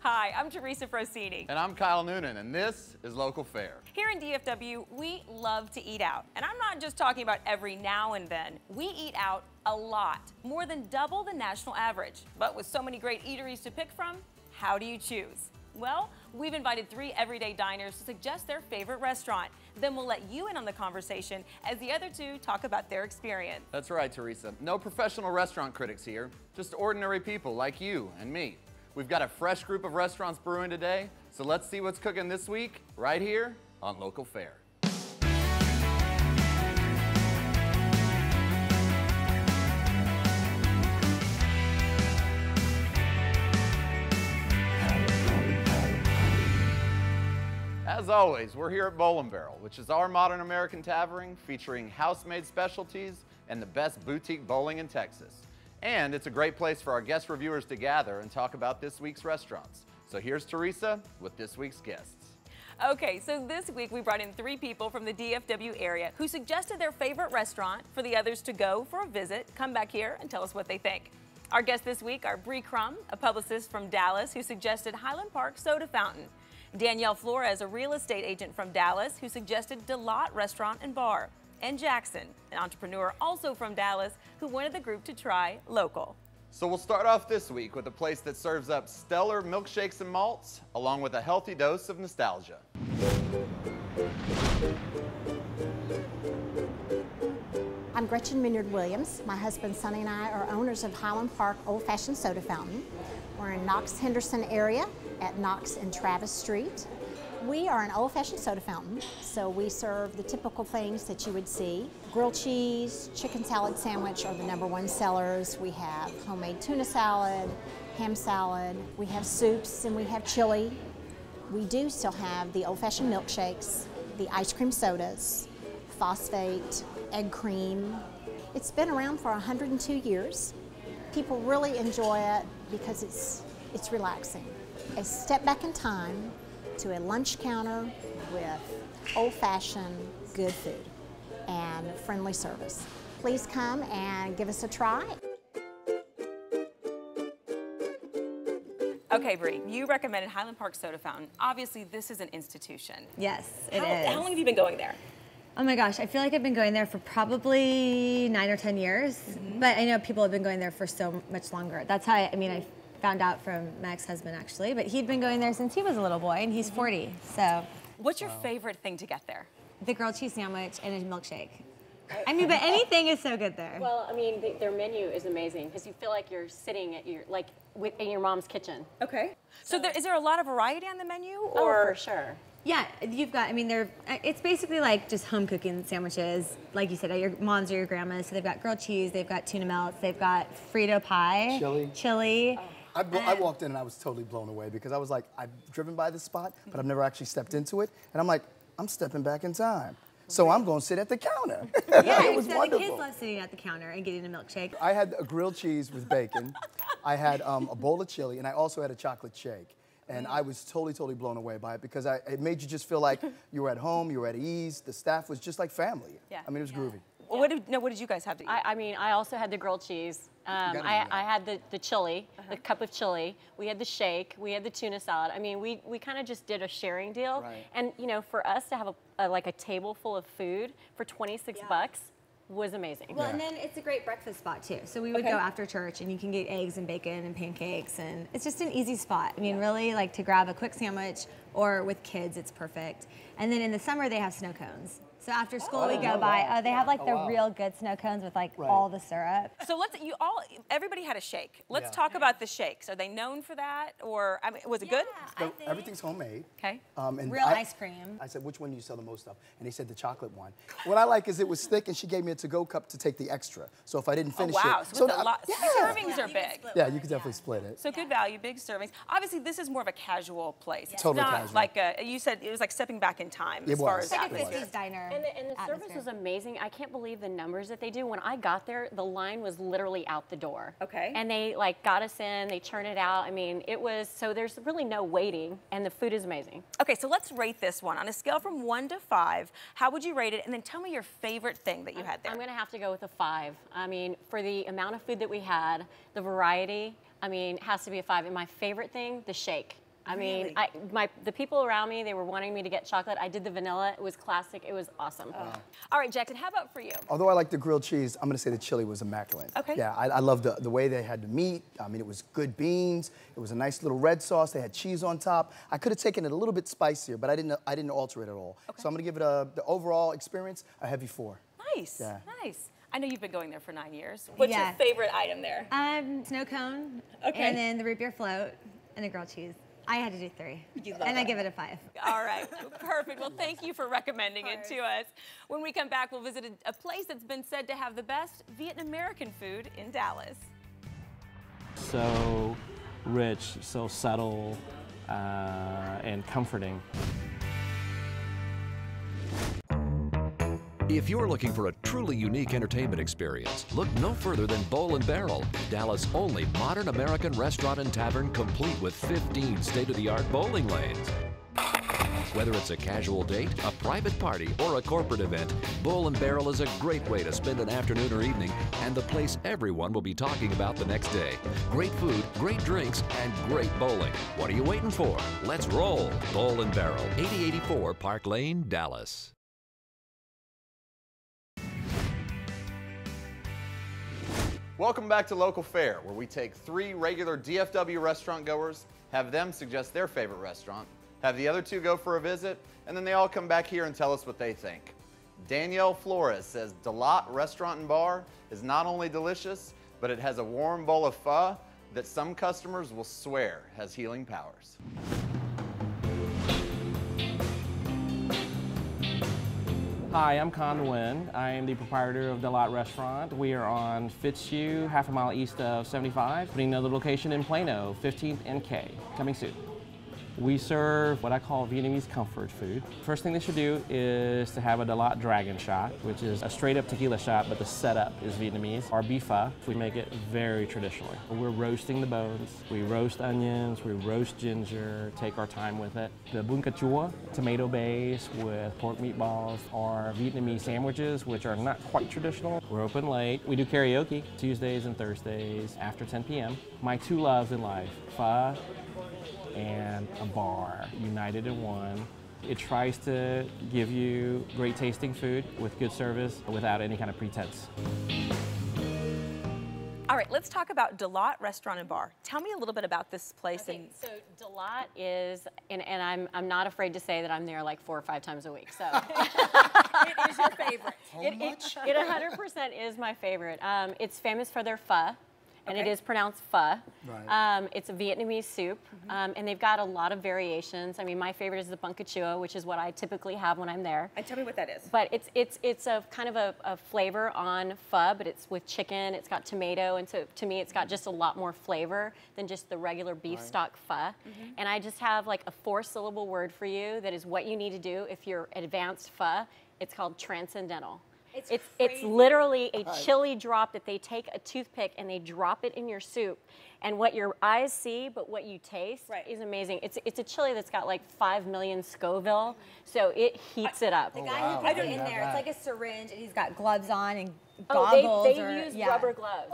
Hi, I'm Teresa Frosini. And I'm Kyle Noonan, and this is Local Fare. Here in DFW, we love to eat out. And I'm not just talking about every now and then. We eat out a lot, more than double the national average. But with so many great eateries to pick from, how do you choose? Well, we've invited 3 everyday diners to suggest their favorite restaurant. Then we'll let you in on the conversation as the other 2 talk about their experience. That's right, Teresa. No professional restaurant critics here, just ordinary people like you and me. We've got a fresh group of restaurants brewing today, so let's see what's cooking this week right here on Local Fare. As always, we're here at Bowl & Barrel, which is our modern American tavern featuring house-made specialties and the best boutique bowling in Texas. And it's a great place for our guest reviewers to gather and talk about this week's restaurants. So here's Teresa with this week's guests. Okay, so this week we brought in 3 people from the DFW area who suggested their favorite restaurant for the others to go for a visit, come back here and tell us what they think. Our guests this week are Bree Crum, a publicist from Dallas who suggested Highland Park Soda Fountain. Danielle Flores, a real estate agent from Dallas who suggested DaLat Restaurant and Bar. And Jackson, an entrepreneur also from Dallas who wanted the group to try local. So we'll start off this week with a place that serves up stellar milkshakes and malts, along with a healthy dose of nostalgia. I'm Gretchen Minyard-Williams. My husband Sonny and I are owners of Highland Park Old Fashioned Soda Fountain. We're in Knox-Henderson area at Knox and Travis Street. We are an old-fashioned soda fountain, so we serve the typical things that you would see. Grilled cheese, chicken salad sandwich are the #1 sellers. We have homemade tuna salad, ham salad. We have soups and we have chili. We do still have the old-fashioned milkshakes, the ice cream sodas, phosphate, egg cream. It's been around for 102 years. People really enjoy it because it's relaxing. A step back in time to a lunch counter with old-fashioned good food and friendly service. Please come and give us a try. Okay, Bree, you recommended Highland Park Soda Fountain. Obviously, this is an institution. Yes, it is. How long have you been going there? Oh my gosh, I feel like I've been going there for probably 9 or 10 years, but I know people have been going there for so much longer. That's how I found out from my ex-husband actually, but he'd been going there since he was a little boy and he's 40, so. What's your favorite thing to get there? The grilled cheese sandwich and a milkshake. I mean, but anything is so good there. Well, I mean, their menu is amazing because you feel like you're sitting at in your mom's kitchen. Okay. So is there a lot of variety on the menu? Or? Oh, for sure. Yeah, you've got, it's basically like just home cooking sandwiches. Like you said, at your mom's or your grandma's. So they've got grilled cheese, they've got tuna melts, they've got Frito pie. Chili. Oh. I walked in and I was totally blown away because I was like, I've driven by this spot, but I've never actually stepped into it. And I'm like, I'm stepping back in time. So I'm going to sit at the counter. Yeah, it was so wonderful. the kids love sitting at the counter and getting a milkshake. I had a grilled cheese with bacon. I had a bowl of chili, and I also had a chocolate shake. And I was totally blown away by it because it made you just feel like you were at home, you were at ease. The staff was just like family. Yeah. I mean, it was groovy. Well, what did you guys have to eat? I also had the grilled cheese. I had the chili, the cup of chili. We had the shake. We had the tuna salad. I mean, we kind of just did a sharing deal. Right. And you know, for us to have a table full of food for 26 bucks was amazing. Well, and then it's a great breakfast spot too. So we would go after church and you can get eggs and bacon and pancakes and it's just an easy spot. I mean, really like to grab a quick sandwich or with kids, it's perfect. And then in the summer they have snow cones. So after school we go by, they have like the real good snow cones with like all the syrup. So everybody had a shake. Let's talk about the shakes. Are they known for that? Or, was it good? So everything's homemade. Okay. And real ice cream. I said, which one do you sell the most of? And he said the chocolate one. What I like is it was thick and she gave me a to-go cup to take the extra. So if I didn't finish wow. it. So it's a lot. Servings are big. Yeah, you could definitely split it. So good value, big servings. Obviously, this is more of a casual place. It's Totally not casual. like you said, it was like stepping back in time as far as Like that a was. 50s diner. And the service was amazing. I can't believe the numbers that they do. When I got there, the line was literally out the door. Okay. And they got us in, they churn it out. I mean, so there's really no waiting and the food is amazing. Okay, so let's rate this one. On a scale from 1 to 5, how would you rate it? And then tell me your favorite thing that you had there. I'm gonna have to go with a 5. I mean, for the amount of food that we had, the variety, I mean, it has to be a 5. And my favorite thing, the shake. I mean, the people around me, they were wanting me to get chocolate. I did the vanilla. It was classic. It was awesome. All right, Jackson, how about for you? Although I like the grilled cheese, I'm gonna say the chili was immaculate. Okay. Yeah, I loved the way they had the meat. I mean, it was good beans. It was a nice little red sauce. They had cheese on top. I could have taken it a little bit spicier, but I didn't alter it at all. Okay. So I'm gonna give it the overall experience a heavy 4. Nice, yeah. nice. I know you've been going there for 9 years. What's your favorite item there? Snow cone, okay, and then the root beer float, and the grilled cheese. I had to do 3, and I give it a 5. All right, perfect. Well, thank you for recommending it to us. When we come back, we'll visit a place that's been said to have the best Vietnamese food in Dallas. So rich, so subtle, and comforting. If you're looking for a truly unique entertainment experience, look no further than Bowl & Barrel, Dallas' only modern American restaurant and tavern complete with 15 state-of-the-art bowling lanes. Whether it's a casual date, a private party, or a corporate event, Bowl & Barrel is a great way to spend an afternoon or evening and the place everyone will be talking about the next day. Great food, great drinks, and great bowling. What are you waiting for? Let's roll. Bowl & Barrel, 8084 Park Lane, Dallas. Welcome back to Local Fare, where we take 3 regular DFW restaurant goers, have them suggest their favorite restaurant, have the other 2 go for a visit, and then they all come back here and tell us what they think. Danielle Flores says DaLat Restaurant and Bar is not only delicious, but it has a warm bowl of pho that some customers will swear has healing powers. Hi, I'm Con Nguyen. I am the proprietor of DaLat Restaurant. We are on Fitzhugh, half a mile east of 75, putting another location in Plano, 15th and K, coming soon. We serve what I call Vietnamese comfort food. First thing they should do is to have a DaLat Dragon shot, which is a straight up tequila shot, but the setup is Vietnamese. Our beef pho, we make it very traditionally. We're roasting the bones. We roast onions, we roast ginger, take our time with it. The bún cà chua, tomato base with pork meatballs, or Vietnamese sandwiches, which are not quite traditional. We're open late. We do karaoke Tuesdays and Thursdays after 10 p.m. My 2 loves in life, pho and a bar, united in one. It tries to give you great tasting food with good service without any kind of pretense. All right, let's talk about DaLat Restaurant and Bar. Tell me a little bit about this place. Okay, so DaLat is, and I'm not afraid to say that I'm there like 4 or 5 times a week, so. It is your favorite. It 100% is my favorite. It's famous for their pho. And it is pronounced pho. Right. It's a Vietnamese soup, and they've got a lot of variations. I mean, my favorite is the bún cà chua, which is what I typically have when I'm there. And tell me what that is. But it's a kind of a flavor on pho, but it's with chicken. It's got tomato, and so to me, it's got just a lot more flavor than just the regular beef stock pho. And I just have like a 4-syllable word for you that is what you need to do if you're advanced pho. It's called transcendental. It's literally a chili drop that they take a toothpick and they drop it in your soup. And what your eyes see, but what you taste is amazing. It's a chili that's got like 5 million Scoville, so it heats it up. The guy who puts it in there, it's like a syringe, and he's got gloves on and goggles. They use rubber gloves.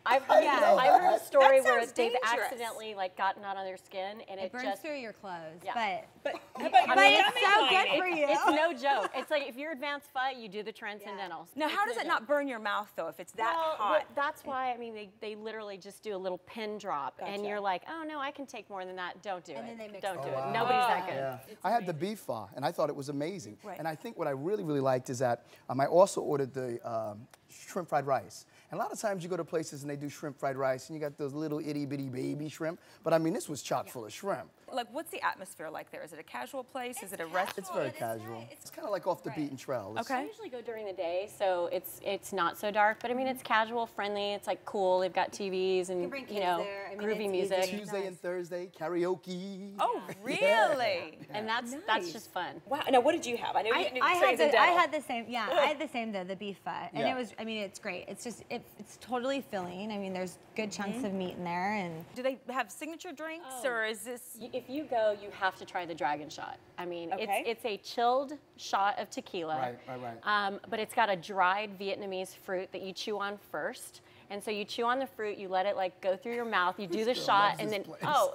I've heard a story where they've accidentally like gotten out on their skin and it burns just through your clothes. Yeah. But it's so good for you. It's no joke. It's like if you're advanced pho, you do the transcendentals. Now, how does it not burn your mouth though if it's that hot? That's why, I mean, they literally just do a little pin drop, and you're like, oh no, I can take more than that. Don't do it. And then they mix Don't do it. Wow. Nobody's that good. Yeah. I had the beef pho, and I thought it was amazing. Right. And I think what I really, really liked is that I also ordered the shrimp fried rice. And a lot of times you go to places and they do shrimp fried rice, and you got those little itty bitty baby shrimp. But I mean, this was chock full of shrimp. Like, what's the atmosphere like there? Is it a casual place? Is it a restaurant? It's very casual. It's kind of like off the beaten trail. I usually go during the day, so it's not so dark. But I mean, it's casual, friendly. It's like cool. They've got TVs and groovy music. Tuesday and Thursday karaoke. Oh, really? And that's just fun. Wow. Now, what did you have? I know you I had the same. Yeah, I had the same though. The beef pho, and it was. I mean, it's great. It's just it's totally filling. I mean, there's good chunks of meat in there, and. Do they have signature drinks, or is this? If you go, you have to try the dragon shot. I mean, it's a chilled shot of tequila. Right. But it's got a dried Vietnamese fruit that you chew on first. And so you chew on the fruit, you let it like go through your mouth, you do the shot, and then,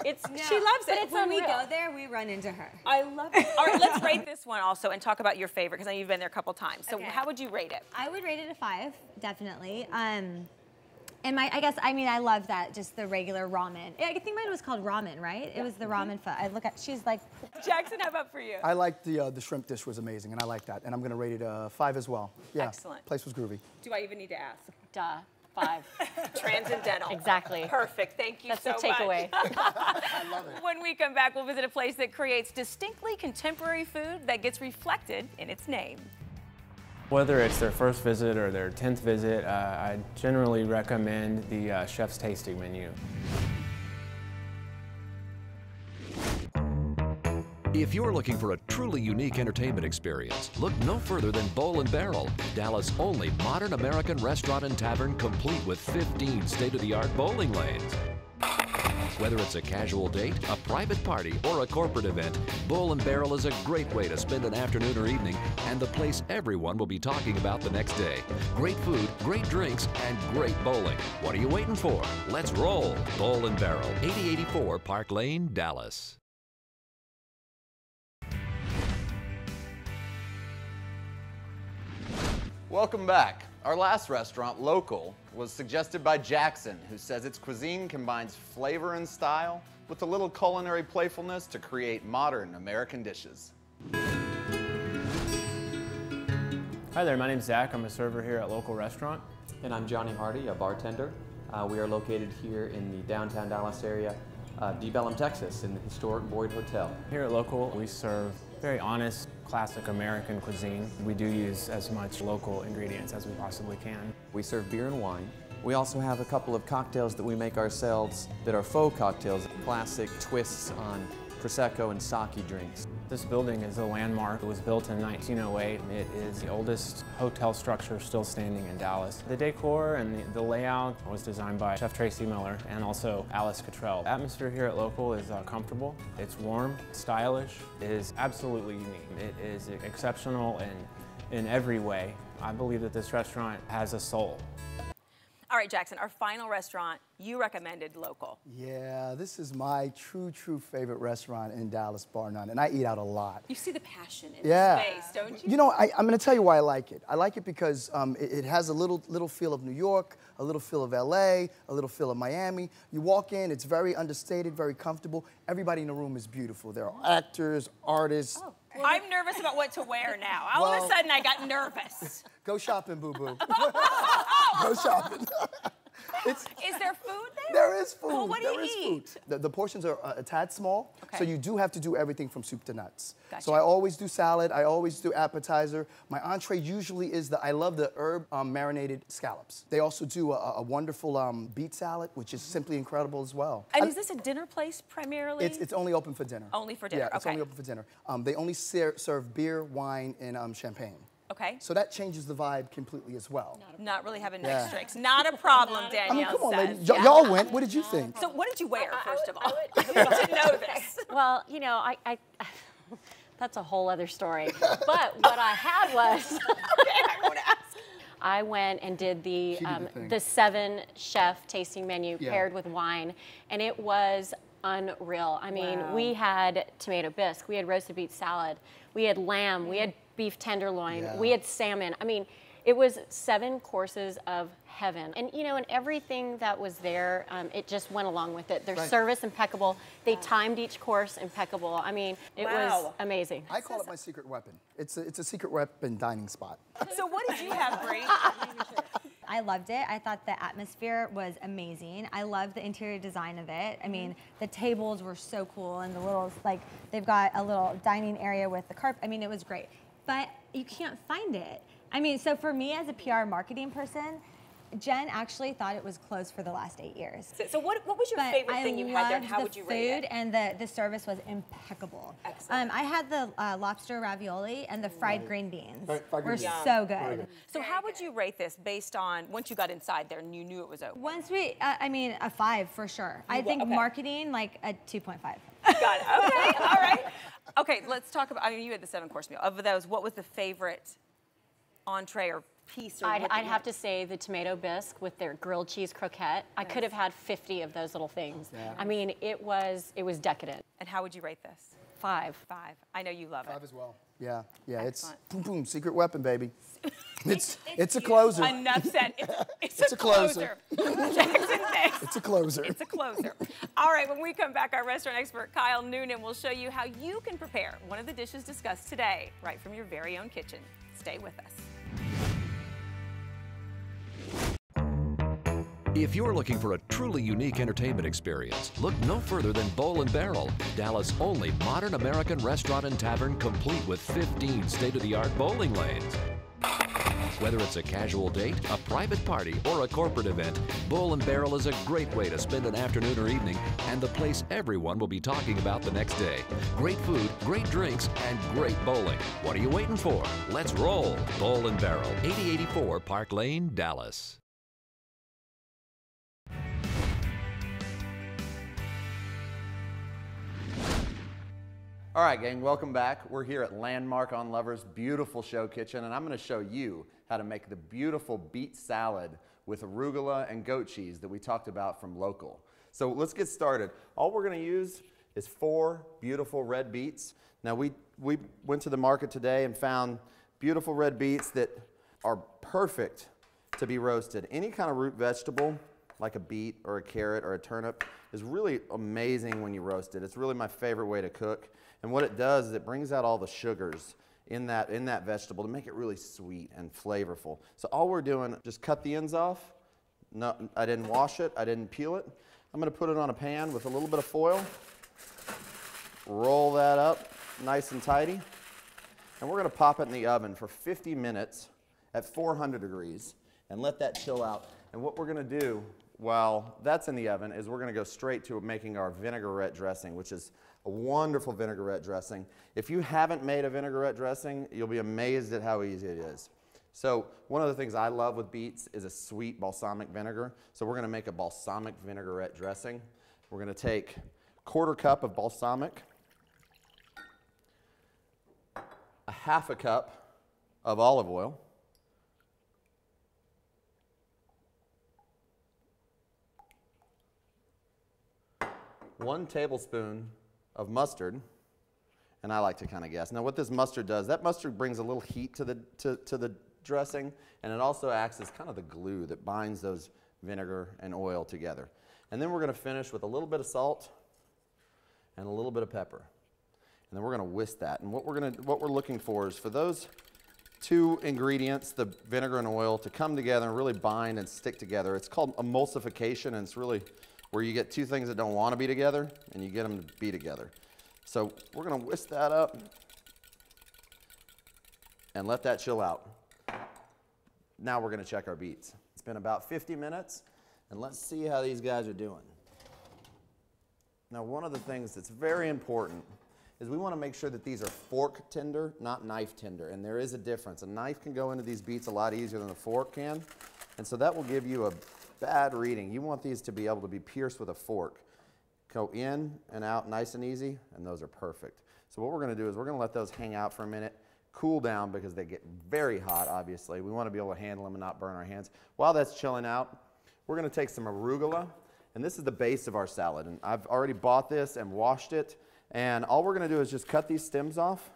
it's, she loves it. But it's when we go there, we run into her. I love it. All right, let's rate this one also and talk about your favorite, because I know you've been there a couple times. So how would you rate it? I would rate it a 5, definitely. And I love that, just the regular ramen. I think mine was called ramen, right? It was the ramen pho. She's like. Jackson, how about for you? I liked the shrimp dish was amazing, and I like that. And I'm gonna rate it a 5 as well. Yeah. Excellent. Place was groovy. Do I even need to ask? Duh, 5. Transcendental. Exactly. Perfect, thank you so much. That's the takeaway. I love it. When we come back, we'll visit a place that creates distinctly contemporary food that gets reflected in its name. Whether it's their first visit or their 10th visit, I generally recommend the chef's tasting menu. If you're looking for a truly unique entertainment experience, look no further than Bowl & Barrel, Dallas' only modern American restaurant and tavern complete with 15 state-of-the-art bowling lanes. Whether it's a casual date, a private party, or a corporate event, Bowl & Barrel is a great way to spend an afternoon or evening, and the place everyone will be talking about the next day. Great food, great drinks, and great bowling. What are you waiting for? Let's roll. Bowl & Barrel, 8084 Park Lane, Dallas. Welcome back. Our last restaurant, Local, was suggested by Jackson, who says its cuisine combines flavor and style with a little culinary playfulness to create modern American dishes. Hi there, my name's Zach. I'm a server here at Local Restaurant. And I'm Johnny Hardy, a bartender. We are located here in the downtown Dallas area, De Bellum, Texas, in the historic Boyd Hotel. Here at Local, we serve very honest, classic American cuisine. We do use as much local ingredients as we possibly can. We serve beer and wine. We also have a couple of cocktails that we make ourselves that are faux cocktails, classic twists on Prosecco and sake drinks. This building is a landmark. It was built in 1908. It is the oldest hotel structure still standing in Dallas. The decor and the layout was designed by Chef Tracy Miller and also Alice Cottrell. The atmosphere here at Local is comfortable. It's warm, stylish. It is absolutely unique. It is exceptional in every way. I believe that this restaurant has a soul. All right, Jackson, our final restaurant, you recommended Local. Yeah, this is my true favorite restaurant in Dallas, bar none, and I eat out a lot. You see the passion in the space, don't you? You know, I'm going to tell you why I like it. I like it because it has a little feel of New York, a little feel of LA, a little feel of Miami. You walk in, it's very understated, very comfortable. Everybody in the room is beautiful. There are actors, artists. Oh. I'm nervous about what to wear now. All of a sudden, I got nervous. Go shopping, boo-boo. Go shopping. Is there food there? There is food. Well, what do you eat? The portions are a tad small, okay. So you do have to do everything from soup to nuts. Gotcha. So I always do salad. I always do appetizer. My entree usually is I love the herb marinated scallops. They also do a wonderful beet salad, which is simply incredible as well. And is this a dinner place primarily? It's only open for dinner. Only for dinner, Yeah, it's only open for dinner. They only serve beer, wine, and champagne. Okay. So that changes the vibe completely as well. Not really having nice drinks. Not a problem, Danielle I mean, come on, says. ladies. Y'all went. What did you think? So what did you wear, first of all? I need to know this. Well, you know, I that's a whole other story. But what I had was, Okay, I want to ask. I went and did the 7-chef tasting menu paired with wine, and it was unreal. I mean, we had tomato bisque, we had roasted beet salad, we had lamb, we had beef tenderloin, we had salmon. I mean, it was 7 courses of heaven. And you know, and everything that was there, it just went along with it. Their service impeccable. They timed each course impeccable. I mean, it was amazing. I call it my secret weapon. It's a secret weapon dining spot. So what did you have, Bree? I loved it. I thought the atmosphere was amazing. I loved the interior design of it. I mean, the tables were so cool, and the little, like, they've got a little dining area with the carpet. I mean, it was great. But you can't find it. I mean, so for me as a PR marketing person, Jen actually thought it was closed for the last 8 years. So what was your favorite thing you had there, and how would you rate it? I loved the food, and the service was impeccable. Excellent. I had the lobster ravioli and the fried green beans. Were beans. so good. So how would you rate this based on, once you got inside there and you knew it was open? Once we, I mean, a 5 for sure. I think marketing, like a 2.5. Got it, okay, all right. Okay, let's talk about, I mean, you had the 7-course meal. Of those, what was the favorite entree or piece? Or I'd have to say the tomato bisque with their grilled cheese croquette. I could have had 50 of those little things. Yeah. I mean, it was decadent. And how would you rate this? 5. 5. I know you love it. 5 as well. Yeah, Excellent. it's boom, boom, secret weapon, baby. It's a closer. Enough said. It's a closer. Jackson thinks. It's a closer. It's a closer. All right, when we come back, our restaurant expert, Kyle Noonan, will show you how you can prepare one of the dishes discussed today, right from your very own kitchen. Stay with us. If you're looking for a truly unique entertainment experience, look no further than Bowl & Barrel, Dallas' only modern American restaurant and tavern complete with 15 state-of-the-art bowling lanes. Whether it's a casual date, a private party, or a corporate event, Bowl & Barrel is a great way to spend an afternoon or evening and the place everyone will be talking about the next day. Great food, great drinks, and great bowling. What are you waiting for? Let's roll. Bowl & Barrel, 8084 Park Lane, Dallas. All right, gang, welcome back. We're here at Landmark on Lover's beautiful show kitchen, and I'm going to show you how to make the beautiful beet salad with arugula and goat cheese that we talked about from Local. So let's get started. All we're going to use is 4 beautiful red beets. Now, we went to the market today and found beautiful red beets that are perfect to be roasted. Any kind of root vegetable, like a beet or a carrot or a turnip, is really amazing when you roast it. It's really my favorite way to cook. And what it does is it brings out all the sugars in that vegetable to make it really sweet and flavorful. So all we're doing, just cut the ends off. No, I didn't wash it, I didn't peel it. I'm gonna put it on a pan with a little bit of foil. Roll that up nice and tidy. And we're gonna pop it in the oven for 50 minutes at 400 degrees and let that chill out. And what we're gonna do while that's in the oven is we're gonna go straight to making our vinaigrette dressing, which is a wonderful vinaigrette dressing. If you haven't made a vinaigrette dressing, you'll be amazed at how easy it is. So one of the things I love with beets is a sweet balsamic vinegar. So we're gonna make a balsamic vinaigrette dressing. We're gonna take 1/4 cup of balsamic, a 1/2 cup of olive oil, 1 tablespoon of mustard, and I like to kind of guess. Now what this mustard does, that mustard brings a little heat to the dressing, and it also acts as kind of the glue that binds those vinegar and oil together. And then we're going to finish with a little bit of salt and a little bit of pepper. And then we're going to whisk that. And what we're looking for is for those 2 ingredients, the vinegar and oil, to come together and really bind and stick together. It's called emulsification, and it's really where you get 2 things that don't want to be together and you get them to be together. So we're going to whisk that up and let that chill out. Now we're going to check our beets. It's been about 50 minutes, and let's see how these guys are doing. Now, one of the things that's very important is we want to make sure that these are fork tender, not knife tender, and there is a difference. A knife can go into these beets a lot easier than a fork can, and so that will give you a bad reading. You want these to be able to be pierced with a fork. Go in and out nice and easy, and those are perfect. So what we're going to do is we're going to let those hang out for a minute, cool down because they get very hot, obviously. We want to be able to handle them and not burn our hands. While that's chilling out, we're going to take some arugula, and this is the base of our salad. And I've already bought this and washed it, and all we're going to do is just cut these stems off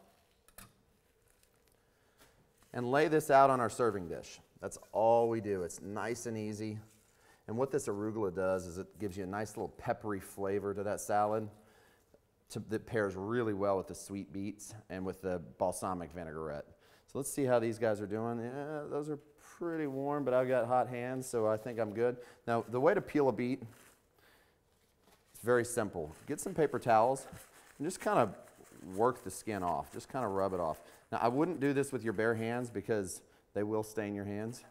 and lay this out on our serving dish. That's all we do. It's nice and easy. And what this arugula does is it gives you a nice little peppery flavor to that salad that pairs really well with the sweet beets and with the balsamic vinaigrette. So let's see how these guys are doing. Yeah, those are pretty warm, but I've got hot hands, so I think I'm good. Now, the way to peel a beet, it's very simple. Get some paper towels and just kind of work the skin off. Just kind of rub it off. Now, I wouldn't do this with your bare hands because they will stain your hands.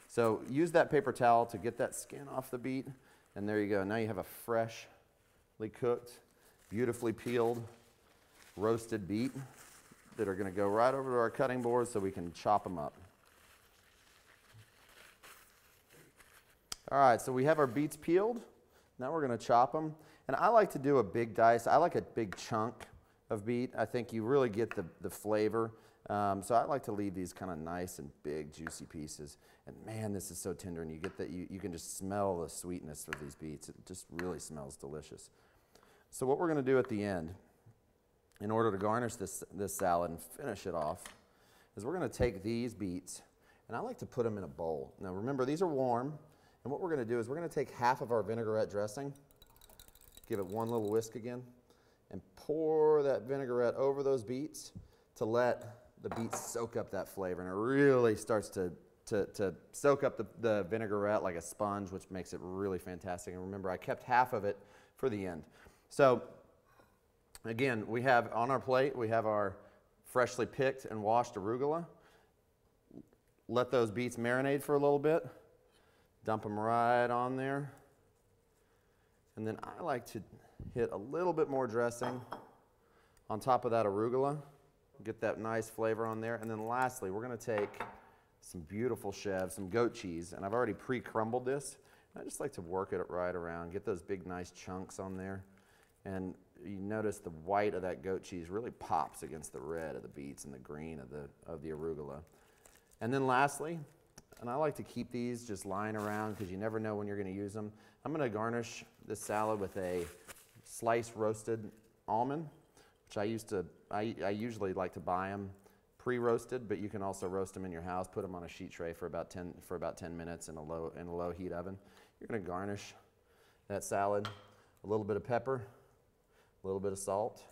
So use that paper towel to get that skin off the beet, and there you go. Now you have a freshly cooked, beautifully peeled, roasted beet that are going to go right over to our cutting board so we can chop them up. All right, so we have our beets peeled. Now we're going to chop them. And I like to do a big dice. I like a big chunk of beet. I think you really get the flavor So I like to leave these kind of nice and big, juicy pieces. And man, this is so tender, and you get that you can just smell the sweetness of these beets. It just really smells delicious. So what we're going to do at the end, in order to garnish this salad and finish it off, is we're going to take these beets, and I like to put them in a bowl. Now remember, these are warm, and what we're going to do is we're going to take half of our vinaigrette dressing, give it one little whisk again, and pour that vinaigrette over those beets to let the beets soak up that flavor. And it really starts to soak up the vinaigrette like a sponge, which makes it really fantastic. And remember, I kept half of it for the end. So again, we have on our plate, we have our freshly picked and washed arugula. Let those beets marinate for a little bit. Dump them right on there. And then I like to hit a little bit more dressing on top of that arugula. Get that nice flavor on there. And then lastly, we're going to take some beautiful chev, some goat cheese, and I've already pre-crumbled this. I just like to work it right around, get those big nice chunks on there. And you notice the white of that goat cheese really pops against the red of the beets and the green of the arugula. And then lastly, and I like to keep these just lying around because you never know when you're going to use them. I'm going to garnish this salad with a sliced roasted almond, which I usually like to buy them pre-roasted, but you can also roast them in your house. Put them on a sheet tray for about 10 minutes in a low heat oven. You're going to garnish that salad, a little bit of pepper, a little bit of salt,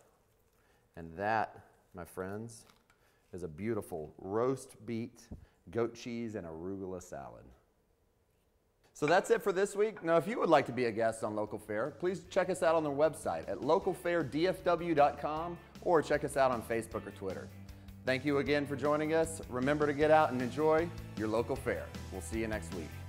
and that, my friends, is a beautiful roast beet, goat cheese, and arugula salad. So that's it for this week. Now, if you would like to be a guest on Local Fare, please check us out on their website at localfaredfw.com or check us out on Facebook or Twitter. Thank you again for joining us. Remember to get out and enjoy your local fare. We'll see you next week.